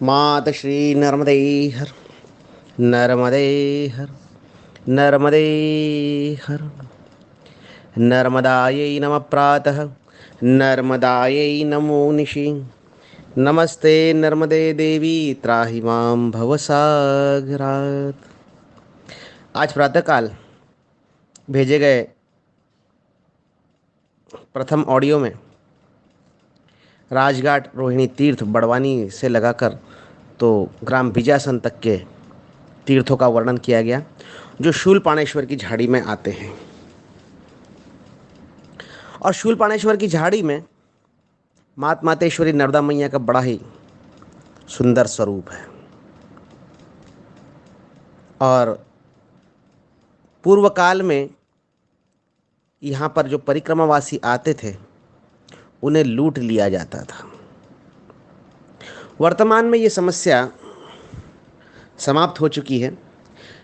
मात श्री नर्मदे हर, नर्मदे हर, नर्मदे हर। नर्मदायै नमः प्रातः, नर्मदायै नमो निशि। नमस्ते नर्मदे देवी, त्राहि मां भवसागरात्। आज प्रातःकाल भेजे गए प्रथम ऑडियो में राजघाट रोहिणी तीर्थ बड़वानी से लगाकर तो ग्राम बिजासन तक के तीर्थों का वर्णन किया गया जो शूलपाणेश्वर की झाड़ी में आते हैं। और शूलपाणेश्वर की झाड़ी में मात मातेश्वरी नर्मदा मैया का बड़ा ही सुंदर स्वरूप है। और पूर्व काल में यहाँ पर जो परिक्रमावासी आते थे उन्हें लूट लिया जाता था। वर्तमान में ये समस्या समाप्त हो चुकी है,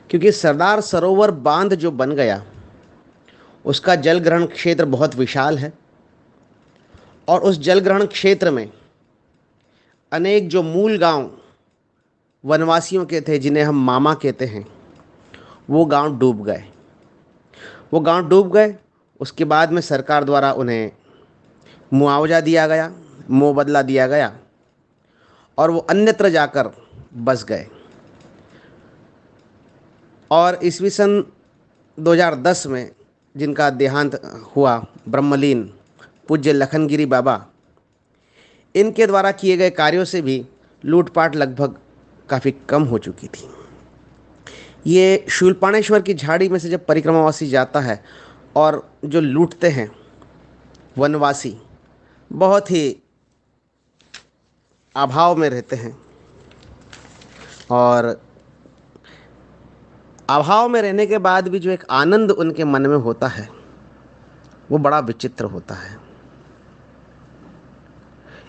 क्योंकि सरदार सरोवर बांध जो बन गया उसका जल ग्रहण क्षेत्र बहुत विशाल है। और उस जल ग्रहण क्षेत्र में अनेक जो मूल गांव वनवासियों के थे, जिन्हें हम मामा कहते हैं, वो गांव डूब गए। उसके बाद में सरकार द्वारा उन्हें मुआवजा दिया गया, मुँह बदला दिया गया और वो अन्यत्र जाकर बस गए। और ईस्वी सन 2010 में जिनका देहांत हुआ, ब्रह्मलीन पूज्य लखनगिरी बाबा, इनके द्वारा किए गए कार्यों से भी लूटपाट लगभग काफ़ी कम हो चुकी थी। ये शूलपाणेश्वर की झाड़ी में से जब परिक्रमावासी जाता है और जो लूटते हैं वनवासी, बहुत ही अभाव में रहते हैं। और अभाव में रहने के बाद भी जो एक आनंद उनके मन में होता है वो बड़ा विचित्र होता है।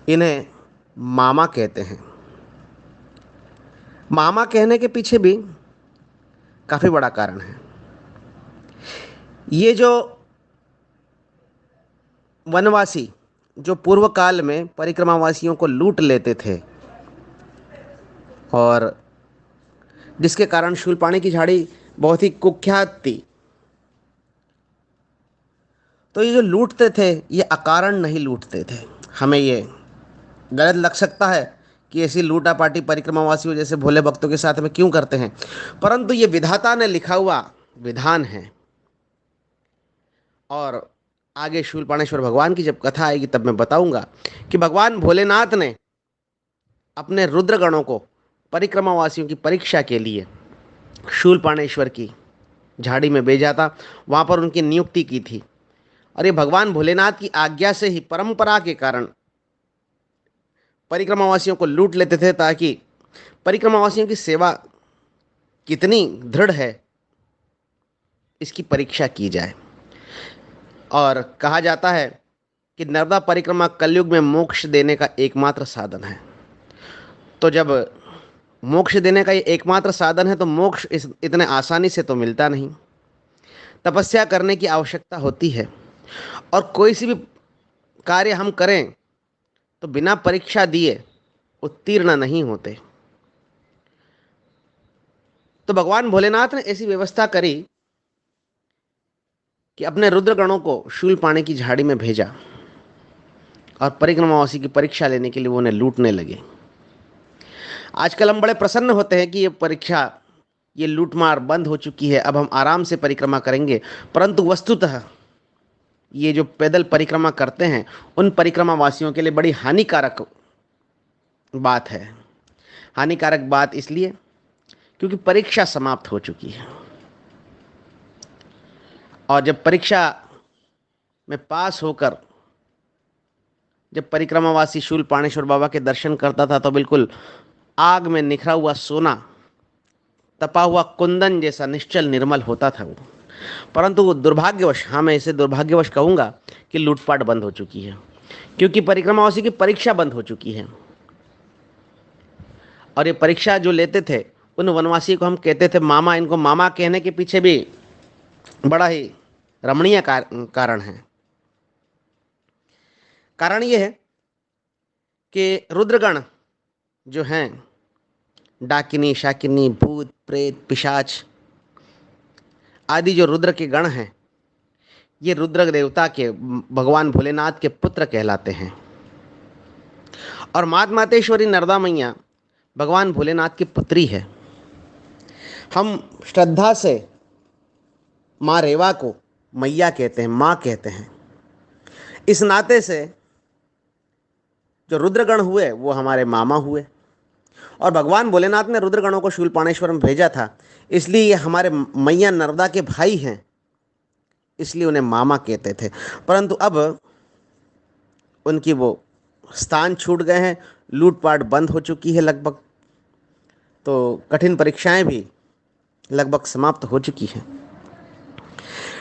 इन्हें मामा कहते हैं। मामा कहने के पीछे भी काफ़ी बड़ा कारण है। ये जो वनवासी जो पूर्व काल में परिक्रमावासियों को लूट लेते थे और जिसके कारण शूलपाणी की झाड़ी बहुत ही कुख्यात थी, तो ये जो लूटते थे ये अकारण नहीं लूटते थे। हमें ये गलत लग सकता है कि ऐसी लूटापाटी परिक्रमावासियों जैसे भोले भक्तों के साथ में क्यों करते हैं, परंतु ये विधाता ने लिखा हुआ विधान है। और आगे शूलपाणेश्वर भगवान की जब कथा आएगी तब मैं बताऊंगा कि भगवान भोलेनाथ ने अपने रुद्रगणों को परिक्रमावासियों की परीक्षा के लिए शूलपाणेश्वर की झाड़ी में भेजा था, वहाँ पर उनकी नियुक्ति की थी। और ये भगवान भोलेनाथ की आज्ञा से ही, परंपरा के कारण परिक्रमावासियों को लूट लेते थे, ताकि परिक्रमावासियों की सेवा कितनी दृढ़ है इसकी परीक्षा की जाए। और कहा जाता है कि नर्मदा परिक्रमा कलयुग में मोक्ष देने का एकमात्र साधन है। तो जब मोक्ष देने का ये एकमात्र साधन है तो मोक्ष इतने आसानी से तो मिलता नहीं। तपस्या करने की आवश्यकता होती है और कोई सी भी कार्य हम करें तो बिना परीक्षा दिए उत्तीर्ण नहीं होते। तो भगवान भोलेनाथ ने ऐसी व्यवस्था करी कि अपने रुद्रगणों को शूलपाणी की झाड़ी में भेजा और परिक्रमावासी की परीक्षा लेने के लिए वो उन्हें लूटने लगे। आजकल हम बड़े प्रसन्न होते हैं कि ये परीक्षा, ये लूटमार बंद हो चुकी है, अब हम आराम से परिक्रमा करेंगे। परंतु वस्तुतः ये जो पैदल परिक्रमा करते हैं उन परिक्रमावासियों के लिए बड़ी हानिकारक बात है। हानिकारक बात इसलिए क्योंकि परीक्षा समाप्त हो चुकी है। और जब परीक्षा में पास होकर जब परिक्रमावासी शूलपाणेश्वर बाबा के दर्शन करता था तो बिल्कुल आग में निखरा हुआ सोना, तपा हुआ कुंदन जैसा निश्चल निर्मल होता था वो। परंतु वो दुर्भाग्यवश, हाँ मैं इसे दुर्भाग्यवश कहूँगा, कि लूटपाट बंद हो चुकी है, क्योंकि परिक्रमावासी की परीक्षा बंद हो चुकी है। और ये परीक्षा जो लेते थे उन वनवासी को हम कहते थे मामा। इनको मामा कहने के पीछे भी बड़ा ही रमणीय कारण है। कारण ये है कि रुद्रगण जो हैं डाकिनी, शाकिनी, भूत, प्रेत, पिशाच आदि जो रुद्र के गण हैं, ये रुद्र देवता के भगवान भोलेनाथ के पुत्र कहलाते हैं। और मात मातेश्वरी नरदा मैया भगवान भोलेनाथ की पुत्री है। हम श्रद्धा से माँ रेवा को मैया कहते हैं, माँ कहते हैं। इस नाते से जो रुद्रगण हुए वो हमारे मामा हुए, और भगवान भोलेनाथ ने रुद्रगणों को शूलपाणेश्वर में भेजा था, इसलिए ये हमारे मैया नर्मदा के भाई हैं, इसलिए उन्हें मामा कहते थे। परंतु अब उनकी वो स्थान छूट गए हैं, लूटपाट बंद हो चुकी है लगभग, तो कठिन परीक्षाएं भी लगभग समाप्त हो चुकी हैं।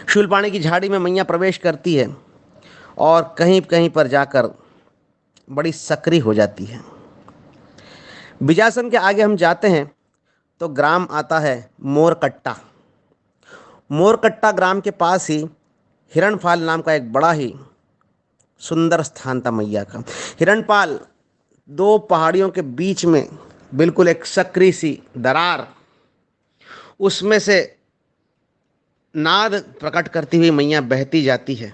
शूलपाणी की झाड़ी में मैया प्रवेश करती है और कहीं कहीं पर जाकर बड़ी सक्रिय हो जाती है। बिजासन के आगे हम जाते हैं तो ग्राम आता है मोरकट्टा। मोरकट्टा ग्राम के पास ही हिरणफाल नाम का एक बड़ा ही सुंदर स्थान था मैया का। हिरणपाल दो पहाड़ियों के बीच में बिल्कुल एक सक्रिय सी दरार, उसमें से नाद प्रकट करती हुई मैया बहती जाती है,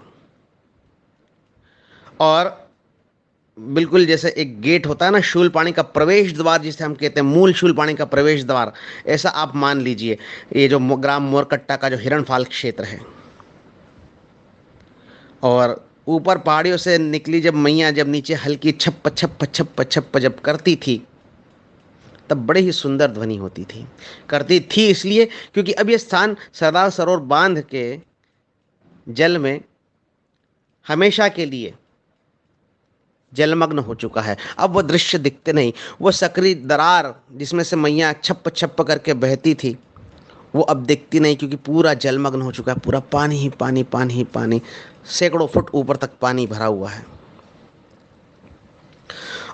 और बिल्कुल जैसे एक गेट होता है ना, शूलपाणी का प्रवेश द्वार जिसे हम कहते हैं, मूल शूलपाणी का प्रवेश द्वार, ऐसा आप मान लीजिए ये जो ग्राम मोरकट्टा का जो हिरणफाल क्षेत्र है। और ऊपर पहाड़ियों से निकली जब मैया, जब नीचे हल्की छप छप छप छप जब करती थी, तब बड़े ही सुंदर ध्वनि होती थी। करती थी इसलिए क्योंकि अब ये स्थान सरदार सरोवर बांध के जल में हमेशा के लिए जलमग्न हो चुका है। अब वो दृश्य दिखते नहीं, वो सकरी दरार जिसमें से मैया छप छप करके बहती थी, वो अब दिखती नहीं, क्योंकि पूरा जलमग्न हो चुका है। पूरा पानी ही पानी, पानी ही पानी, सैकड़ों फुट ऊपर तक पानी भरा हुआ है।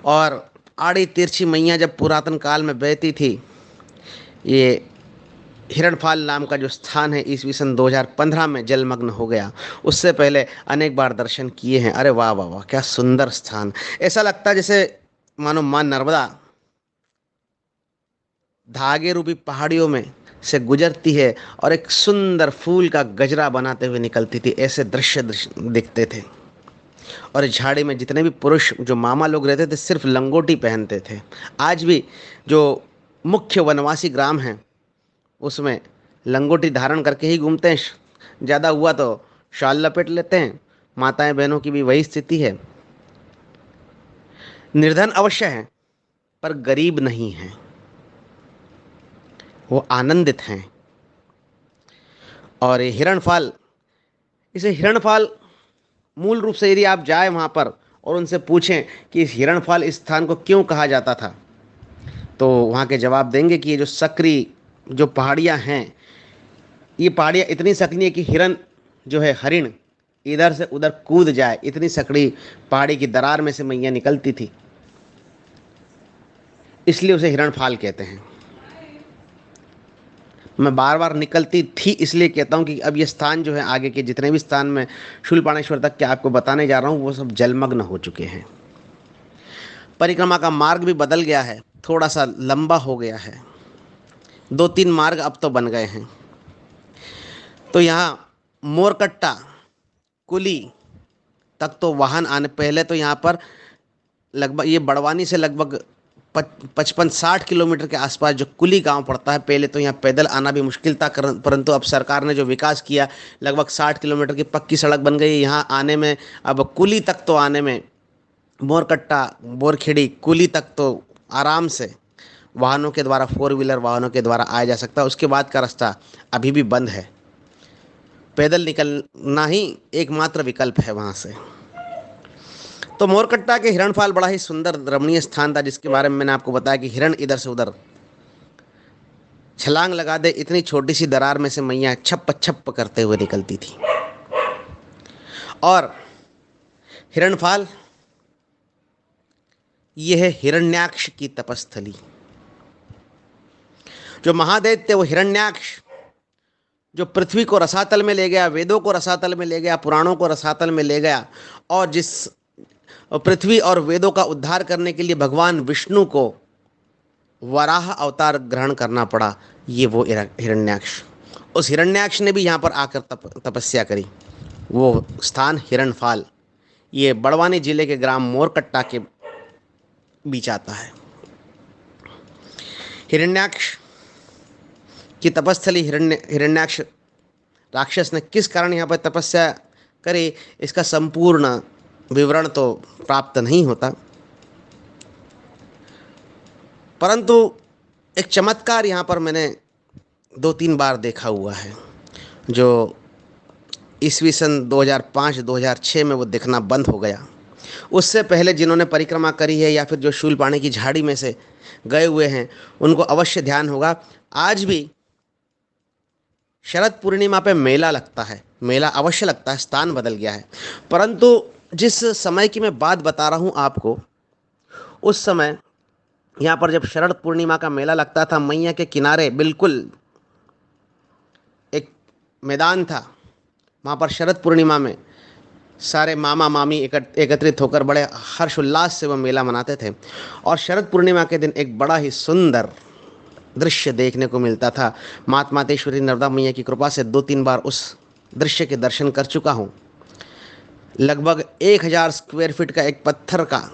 और आड़ी तिरछी मैया जब पुरातन काल में बहती थी, ये हिरणफाल नाम का जो स्थान है ईस्वी सन 2015 में जलमग्न हो गया। उससे पहले अनेक बार दर्शन किए हैं। अरे वाह वाह वाह, क्या सुंदर स्थान! ऐसा लगता है जैसे मानो माँ नर्मदा धागे रूपी पहाड़ियों में से गुजरती है और एक सुंदर फूल का गजरा बनाते हुए निकलती थी। ऐसे दृश्य दिखते थे। और इस झाड़ी में जितने भी पुरुष जो मामा लोग रहते थे, सिर्फ लंगोटी पहनते थे। आज भी जो मुख्य वनवासी ग्राम हैं उसमें लंगोटी धारण करके ही घूमते हैं। ज़्यादा हुआ तो शाल लपेट लेते हैं। माताएं बहनों की भी वही स्थिति है। निर्धन अवश्य हैं पर गरीब नहीं हैं, वो आनंदित हैं। और ये हिरणफाल, इसे हिरणफाल मूल रूप से यदि आप जाए वहाँ पर और उनसे पूछें कि इस हिरणफाल इस स्थान को क्यों कहा जाता था, तो वहाँ के जवाब देंगे कि ये जो सक्रिय जो पहाड़ियाँ हैं, ये पहाड़ियाँ इतनी सक्रिय है कि हिरण जो है, हरिण इधर से उधर कूद जाए, इतनी सक्रिय पहाड़ी की दरार में से मैया निकलती थी, इसलिए उसे हिरणफाल कहते हैं। मैं बार बार निकलती थी इसलिए कहता हूँ कि अब ये स्थान जो है, आगे के जितने भी स्थान में शूलपाणेश्वर तक के आपको बताने जा रहा हूँ, वो सब जलमग्न हो चुके हैं। परिक्रमा का मार्ग भी बदल गया है, थोड़ा सा लंबा हो गया है। 2-3 मार्ग अब तो बन गए हैं। तो यहाँ मोरकट्टा कुली तक तो वाहन आने, पहले तो यहाँ पर लगभग ये बड़वानी से लगभग 55-60 किलोमीटर के आसपास जो कुली गांव पड़ता है, पहले तो यहाँ पैदल आना भी मुश्किल था, परंतु अब सरकार ने जो विकास किया, लगभग 60 किलोमीटर की पक्की सड़क बन गई। यहाँ आने में, अब कुली तक तो आने में, मोरकट्टा बोरखेड़ी कुली तक तो आराम से वाहनों के द्वारा, 4 व्हीलर वाहनों के द्वारा आया जा सकता है। उसके बाद का रास्ता अभी भी बंद है, पैदल निकलना ही एकमात्र विकल्प है वहाँ से। तो मोरकट्टा के हिरणफाल बड़ा ही सुंदर रमणीय स्थान था, जिसके बारे में मैंने आपको बताया कि हिरण इधर से उधर छलांग लगा दे, इतनी छोटी सी दरार में से मैया छप छप करते हुए निकलती थी। और हिरणफाल यह है हिरण्याक्ष की तपस्थली। जो महादैत्य वो हिरण्याक्ष, जो पृथ्वी को रसातल में ले गया, वेदों को रसातल में ले गया, पुराणों को रसातल में ले गया, और जिस पृथ्वी और वेदों का उद्धार करने के लिए भगवान विष्णु को वराह अवतार ग्रहण करना पड़ा, ये वो हिरण्याक्ष। उस हिरण्याक्ष ने भी यहाँ पर आकर तपस्या करी। वो स्थान हिरणफाल, ये बड़वानी जिले के ग्राम मोरकट्टा के बीच आता है। हिरण्याक्ष की तपस्थली हिरण्याक्ष राक्षस ने किस कारण यहाँ पर तपस्या करी, इसका संपूर्ण विवरण तो प्राप्त नहीं होता, परंतु एक चमत्कार यहाँ पर मैंने 2-3 बार देखा हुआ है, जो ईस्वी सन 2005-2006 में वो दिखना बंद हो गया। उससे पहले जिन्होंने परिक्रमा करी है या फिर जो शूलपाणी की झाड़ी में से गए हुए हैं, उनको अवश्य ध्यान होगा। आज भी शरद पूर्णिमा पे मेला लगता है, मेला अवश्य लगता है, स्थान बदल गया है, परंतु जिस समय की मैं बात बता रहा हूँ आपको, उस समय यहाँ पर जब शरद पूर्णिमा का मेला लगता था, मैया के किनारे बिल्कुल एक मैदान था। वहाँ पर शरद पूर्णिमा में सारे मामा मामी एकत्रित होकर बड़े हर्ष उल्लास से वह मेला मनाते थे। और शरद पूर्णिमा के दिन एक बड़ा ही सुंदर दृश्य देखने को मिलता था। मातमातेश्वरी नर्मदा मैया की कृपा से 2-3 बार उस दृश्य के दर्शन कर चुका हूँ। लगभग 1000 स्क्वायर फीट का एक पत्थर का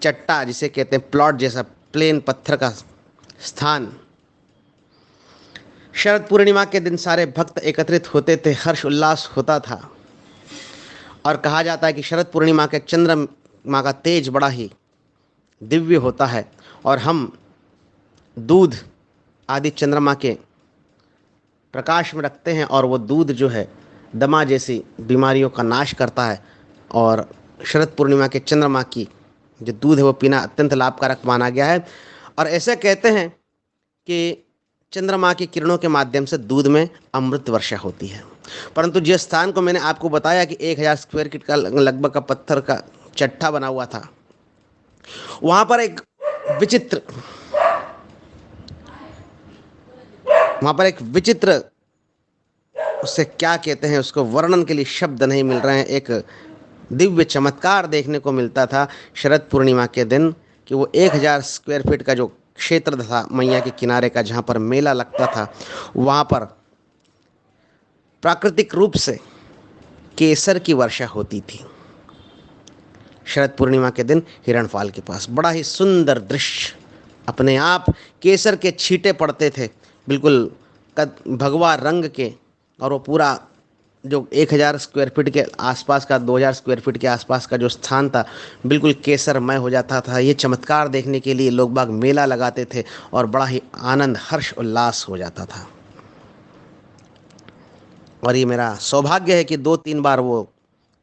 चट्टा, जिसे कहते हैं प्लॉट जैसा प्लेन पत्थर का स्थान, शरद पूर्णिमा के दिन सारे भक्त एकत्रित होते थे, हर्ष उल्लास होता था। और कहा जाता है कि शरद पूर्णिमा के चंद्रमा का तेज बड़ा ही दिव्य होता है, और हम दूध आदि चंद्रमा के प्रकाश में रखते हैं, और वो दूध जो है दमा जैसी बीमारियों का नाश करता है। और शरद पूर्णिमा के चंद्रमा की जो दूध है वो पीना अत्यंत लाभकारक माना गया है। और ऐसे कहते हैं कि चंद्रमा की किरणों के माध्यम से दूध में अमृत वर्षा होती है। परंतु जिस स्थान को मैंने आपको बताया कि 1000 स्क्वायर फीट का लगभग का पत्थर का चट्टा बना हुआ था, वहाँ पर एक विचित्र उससे क्या कहते हैं, उसको वर्णन के लिए शब्द नहीं मिल रहे हैं, एक दिव्य चमत्कार देखने को मिलता था शरद पूर्णिमा के दिन, कि वो 1000 स्क्वायर फीट का जो क्षेत्र था मैया के किनारे का, जहाँ पर मेला लगता था, वहाँ पर प्राकृतिक रूप से केसर की वर्षा होती थी। शरद पूर्णिमा के दिन हिरणफाल के पास बड़ा ही सुंदर दृश्य, अपने आप केसर के छींटे पड़ते थे, बिल्कुल भगवा रंग के। और वो पूरा जो 1000 स्क्वायर फीट के आसपास का, 2000 स्क्वायर फीट के आसपास का जो स्थान था, बिल्कुल केसरमय हो जाता था। ये चमत्कार देखने के लिए लोग बाग मेला लगाते थे और बड़ा ही आनंद हर्ष उल्लास हो जाता था। और ये मेरा सौभाग्य है कि 2-3 बार वो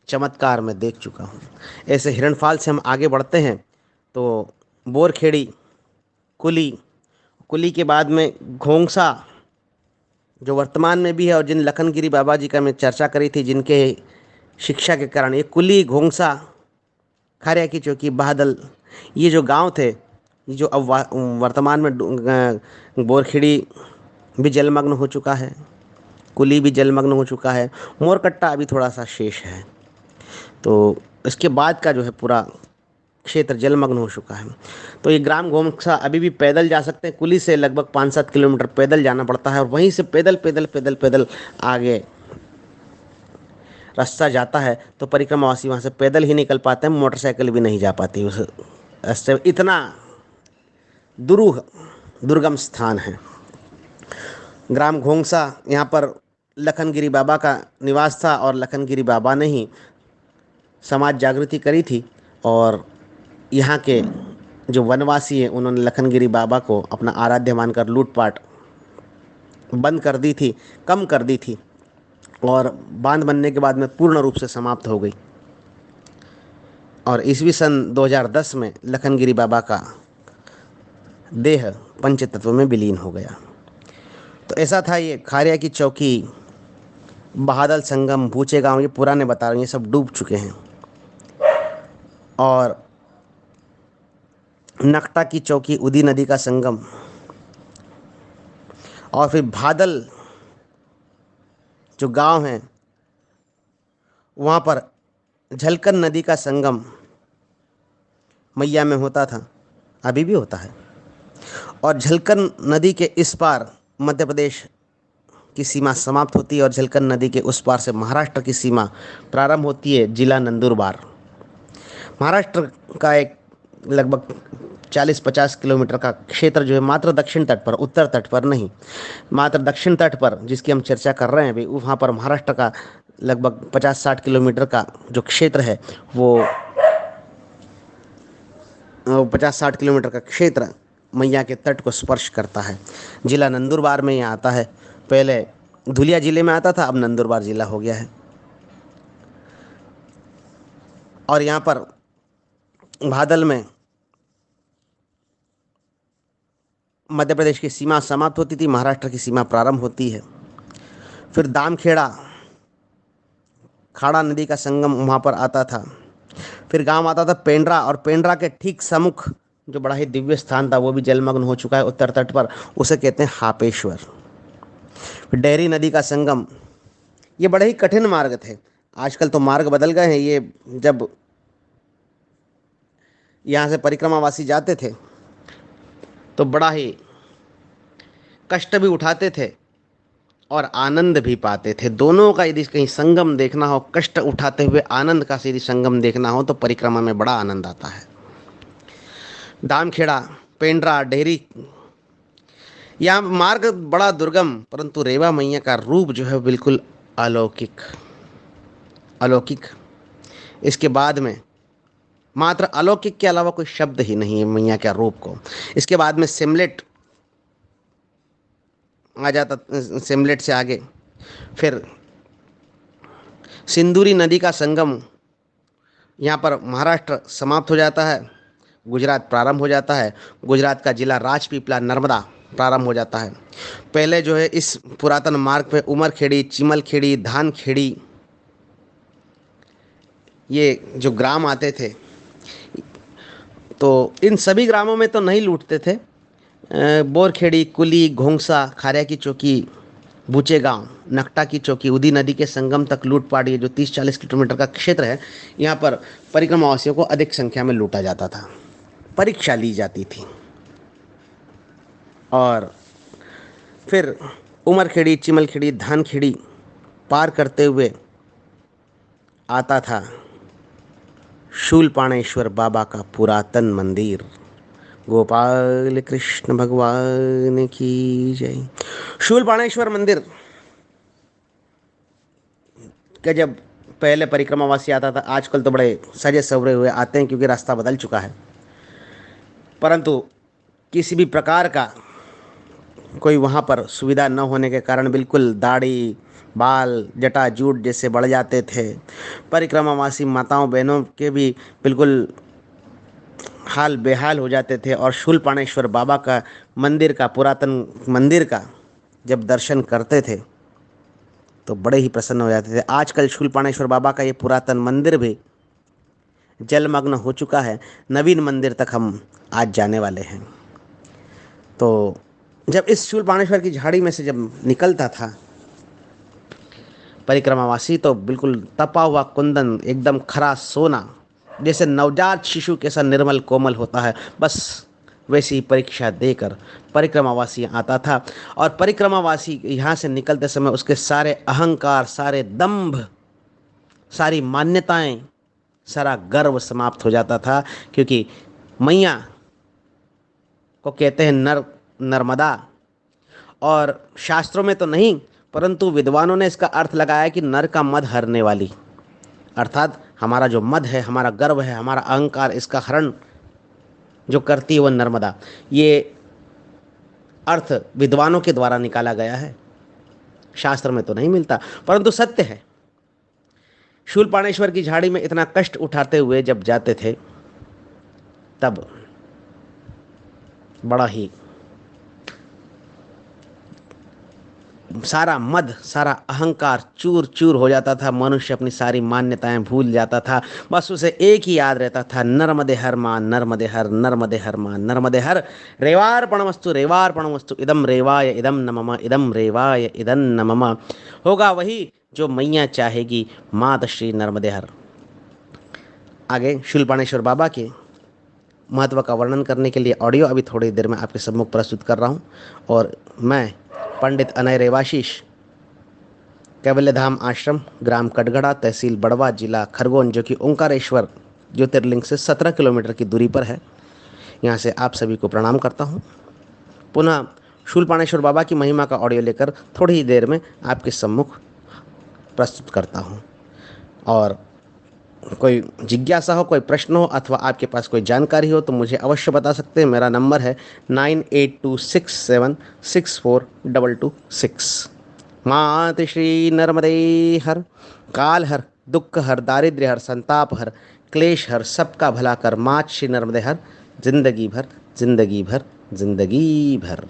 चमत्कार मैं देख चुका हूँ। ऐसे हिरणफाल से हम आगे बढ़ते हैं तो बोरखेड़ी, कुली के बाद में घोंगसा, जो वर्तमान में भी है, और जिन लखनगिरी बाबा जी का मैं चर्चा करी थी, जिनके शिक्षा के कारण ये कुली, घोंगसा, खारिया की चौकी, बादल, ये जो गांव थे, ये जो अब वर्तमान में बोरखेड़ी भी जलमग्न हो चुका है, कुली भी जलमग्न हो चुका है, मोरकट्टा अभी थोड़ा सा शेष है, तो इसके बाद का जो है पूरा क्षेत्र जलमग्न हो चुका है। तो ये ग्राम घोंगसा अभी भी पैदल जा सकते हैं। कुली से लगभग 5-7 किलोमीटर पैदल जाना पड़ता है, और वहीं से पैदल आगे रास्ता जाता है। तो परिक्रमावासी वहाँ से पैदल ही निकल पाते हैं, मोटरसाइकिल भी नहीं जा पाती उस रास्ते। इतना दुर्गम स्थान है ग्राम घोंगसा। यहाँ पर लखनगिरी बाबा का निवास था, और लखनगिरी बाबा ने ही समाज जागृति करी थी, और यहाँ के जो वनवासी हैं उन्होंने लखनगिरी बाबा को अपना आराध्य मानकर लूटपाट बंद कर दी थी, कम कर दी थी, और बांध बनने के बाद में पूर्ण रूप से समाप्त हो गई। और ईस्वी सन 2010 में लखनगिरी बाबा का देह पंचतत्व में विलीन हो गया। तो ऐसा था ये खारिया की चौकी, बहादल संगम, भूचे गांव, ये पुराने बता रहे हैं, ये सब डूब चुके हैं। और नकटा की चौकी, उदी नदी का संगम, और फिर भादल जो गांव है वहाँ पर झलकन नदी का संगम मैया में होता था, अभी भी होता है। और झलकन नदी के इस पार मध्य प्रदेश की सीमा समाप्त होती है और झलकन नदी के उस पार से महाराष्ट्र की सीमा प्रारंभ होती है, जिला नंदुरबार। महाराष्ट्र का एक लगभग 40-50 किलोमीटर का क्षेत्र जो है मात्र दक्षिण तट पर, उत्तर तट पर नहीं, मात्र दक्षिण तट पर जिसकी हम चर्चा कर रहे हैं अभी, वहाँ पर महाराष्ट्र का लगभग 50-60 किलोमीटर का जो क्षेत्र है वो 50-60 किलोमीटर का क्षेत्र मैया के तट को स्पर्श करता है। जिला नंदुरबार में यह आता है। पहले धुलिया जिले में आता था, अब नंदुरबार जिला हो गया है। और यहाँ पर भादल में मध्य प्रदेश की सीमा समाप्त होती थी, महाराष्ट्र की सीमा प्रारंभ होती है। फिर दामखेड़ा, खाड़ा नदी का संगम वहाँ पर आता था। फिर गांव आता था पेंड्रा, और पेंड्रा के ठीक सम्मुख जो बड़ा ही दिव्य स्थान था वो भी जलमग्न हो चुका है उत्तर तट पर, उसे कहते हैं हापेश्वर। फिर डेहरी नदी का संगम, ये बड़े ही कठिन मार्ग थे, आजकल तो मार्ग बदल गए हैं। ये जब यहाँ से परिक्रमावासी जाते थे तो बड़ा ही कष्ट भी उठाते थे और आनंद भी पाते थे। दोनों का यदि कहीं संगम देखना हो, कष्ट उठाते हुए आनंद का यदि संगम देखना हो, तो परिक्रमा में बड़ा आनंद आता है। दामखेड़ा, पेंड्रा, डेहरी, यह मार्ग बड़ा दुर्गम, परंतु रेवा मैया का रूप जो है बिल्कुल अलौकिक, अलौकिक। इसके बाद में मात्र अलौकिक के अलावा कोई शब्द ही नहीं है मैया के रूप को। इसके बाद में सिमलेट आ जाता, सिमलेट से आगे फिर सिंदूरी नदी का संगम, यहाँ पर महाराष्ट्र समाप्त हो जाता है, गुजरात प्रारंभ हो जाता है। गुजरात का जिला राजपीपला, नर्मदा प्रारंभ हो जाता है। पहले जो है इस पुरातन मार्ग पे उमरखेड़ी, चिमलखेड़ी, धानखेड़ी, ये जो ग्राम आते थे, तो इन सभी ग्रामों में तो नहीं लूटते थे। बोरखेड़ी, कुली, घोंगसा, खारिया की चौकी, बूचे गांव, नकटा की चौकी, उदी नदी के संगम तक लूटपाट, ये जो 30-40 किलोमीटर का क्षेत्र है, यहाँ पर परिक्रमावासियों को अधिक संख्या में लूटा जाता था, परीक्षा ली जाती थी। और फिर उमरखेड़ी, चिमलखेड़ी, धानखेड़ी पार करते हुए आता था शूलपाणेश्वर बाबा का पुरातन मंदिर। गोपाल कृष्ण भगवान की जय। शूलपाणेश्वर मंदिर का जब पहले परिक्रमावासी आता था, आजकल तो बड़े सजे सवरे हुए आते हैं क्योंकि रास्ता बदल चुका है, परंतु किसी भी प्रकार का कोई वहाँ पर सुविधा न होने के कारण बिल्कुल दाढ़ी, बाल, जटा जूट जैसे बढ़ जाते थे। परिक्रमावासी माताओं बहनों के भी बिल्कुल हाल बेहाल हो जाते थे। और शूलपाणेश्वर बाबा का मंदिर का, पुरातन मंदिर का जब दर्शन करते थे तो बड़े ही प्रसन्न हो जाते थे। आजकल शूलपाणेश्वर बाबा का ये पुरातन मंदिर भी जलमग्न हो चुका है। नवीन मंदिर तक हम आज जाने वाले हैं। तो जब इस शूलपाणेश्वर की झाड़ी में से जब निकलता था परिक्रमावासी, तो बिल्कुल तपा हुआ कुंदन, एकदम खरा सोना, जैसे नवजात शिशु कैसा निर्मल कोमल होता है, बस वैसी ही परीक्षा देकर परिक्रमावासी आता था। और परिक्रमावासी यहाँ से निकलते समय उसके सारे अहंकार, सारे दंभ, सारी मान्यताएं, सारा गर्व समाप्त हो जाता था। क्योंकि मैया को कहते हैं नर्मदा, और शास्त्रों में तो नहीं परंतु विद्वानों ने इसका अर्थ लगाया कि नर का मद हरने वाली, अर्थात हमारा जो मद है, हमारा गर्व है, हमारा अहंकार, इसका हरण जो करती है वह नर्मदा। ये अर्थ विद्वानों के द्वारा निकाला गया है, शास्त्र में तो नहीं मिलता, परंतु सत्य है। शूलपाणेश्वर की झाड़ी में इतना कष्ट उठाते हुए जब जाते थे तब बड़ा ही सारा मद, सारा अहंकार चूर चूर हो जाता था। मनुष्य अपनी सारी मान्यताएं भूल जाता था। बस उसे एक ही याद रहता था, नर्मदे हर मां, नर्मदे हर, नर्मदे हर मां, नर्मदे हर। रेवार्पणमस्तु, रेवार्पणमस्तु, इदम रेवाय इदम नमः, इदम रेवाय इदम नमः। होगा वही जो मैया चाहेगी, मात श्री नर्मदे हर। आगे शूलपाणेश्वर बाबा के महत्व का वर्णन करने के लिए ऑडियो अभी थोड़ी देर में आपके सम्मुख प्रस्तुत कर रहा हूँ। और मैं पंडित अनय रेवाशीष, कैवल्य धाम आश्रम, ग्राम कटगड़ा, तहसील बड़वा, जिला खरगोन, जो कि ओंकारेश्वर ज्योतिर्लिंग से 17 किलोमीटर की दूरी पर है, यहाँ से आप सभी को प्रणाम करता हूँ। पुनः शूलपाणेश्वर बाबा की महिमा का ऑडियो लेकर थोड़ी ही देर में आपके सम्मुख प्रस्तुत करता हूँ। और कोई जिज्ञासा हो, कोई प्रश्न हो अथवा आपके पास कोई जानकारी हो तो मुझे अवश्य बता सकते हैं। मेरा नंबर है 9826764226। मात श्री नर्मदे हर, काल हर, दुख हर, दारिद्र्य हर, संताप हर, क्लेश हर, सबका भला कर। मात श्री नर्मदे हर, जिंदगी भर, जिंदगी भर, जिंदगी भर।